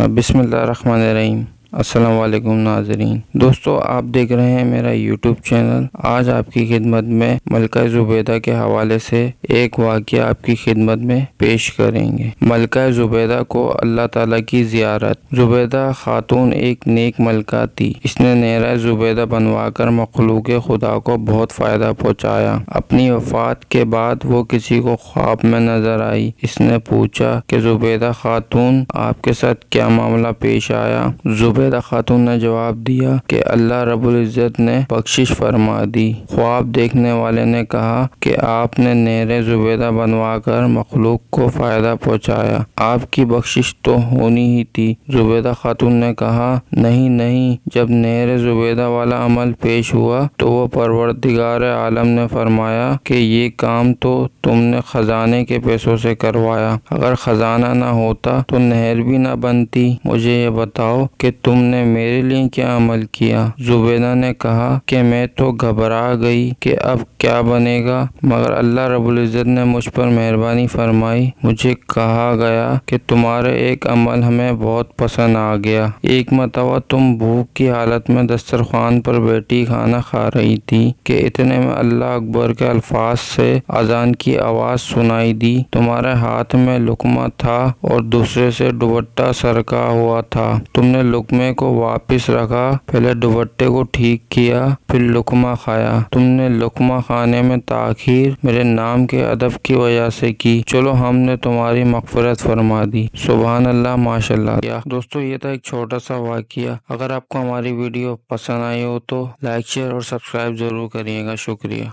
بسم اللہ الرحمن الرحیم۔ السلام علیکم ناظرین۔ دوستو، آپ دیکھ رہے ہیں میرا یوٹیوب چینل۔ آج آپ کی خدمت میں ملکہ زبیدہ کے حوالے سے ایک واقعہ آپ کی خدمت میں پیش کریں گے۔ ملکہ زبیدہ کو اللہ تعالیٰ کی زیارت۔ زبیدہ خاتون ایک نیک ملکہ تھی۔ اس نے نیرہ زبیدہ بنوا کر مخلوق خدا کو بہت فائدہ پہنچایا۔ اپنی وفات کے بعد وہ کسی کو خواب میں نظر آئی۔ اس نے پوچھا کہ زبیدہ خاتون، آپ کے ساتھ کیا معاملہ پیش آیا؟ زبیدہ خاتون نے جواب دیا کہ اللہ رب العزت نے بخشش فرما دی۔ خواب دیکھنے والے نے کہا کہ آپ نے نیرے زبیدہ بنوا کر مخلوق کو فائدہ پہنچایا، آپ کی بخشش تو ہونی ہی تھی۔ زبیدہ خاتون نے کہا، نہیں، جب نیرے زبیدہ والا عمل پیش ہوا تو وہ پروردگار عالم نے فرمایا کہ یہ کام تو تم نے خزانے کے پیسوں سے کروایا، اگر خزانہ نہ ہوتا تو نہر بھی نہ بنتی۔ مجھے یہ بتاؤ کہ تم نے میرے لیے کیا عمل کیا؟ زبیدہ نے کہا کہ میں تو گھبرا گئی کہ اب کیا بنے گا، مگر اللہ رب العزت نے مجھ پر مہربانی فرمائی۔ مجھے کہا گیا کہ تمہارے ایک عمل ہمیں بہت پسند آ گیا۔ ایک مرتبہ تم بھوک کی حالت میں دسترخوان پر بیٹھی کھانا کھا رہی تھی کہ اتنے میں اللہ اکبر کے الفاظ سے اذان کی آواز سنائی دی۔ تمہارے ہاتھ میں لقمہ تھا اور دوسرے سے دوپٹہ سرکا ہوا تھا۔ تم نے لقمے کو واپس رکھا، پہلے دوپٹے کو ٹھیک کیا، پھر لقمہ کھایا۔ تم نے لقمہ کھانے میں تاخیر میرے نام کے ادب کی وجہ سے کی، چلو ہم نے تمہاری مغفرت فرما دی۔ سبحان اللہ، ماشاء اللہ۔ دوستو، یہ تھا ایک چھوٹا سا واقعہ۔ اگر آپ کو ہماری ویڈیو پسند آئی ہو تو لائک، شیئر اور سبسکرائب ضرور کریے گا۔ شکریہ۔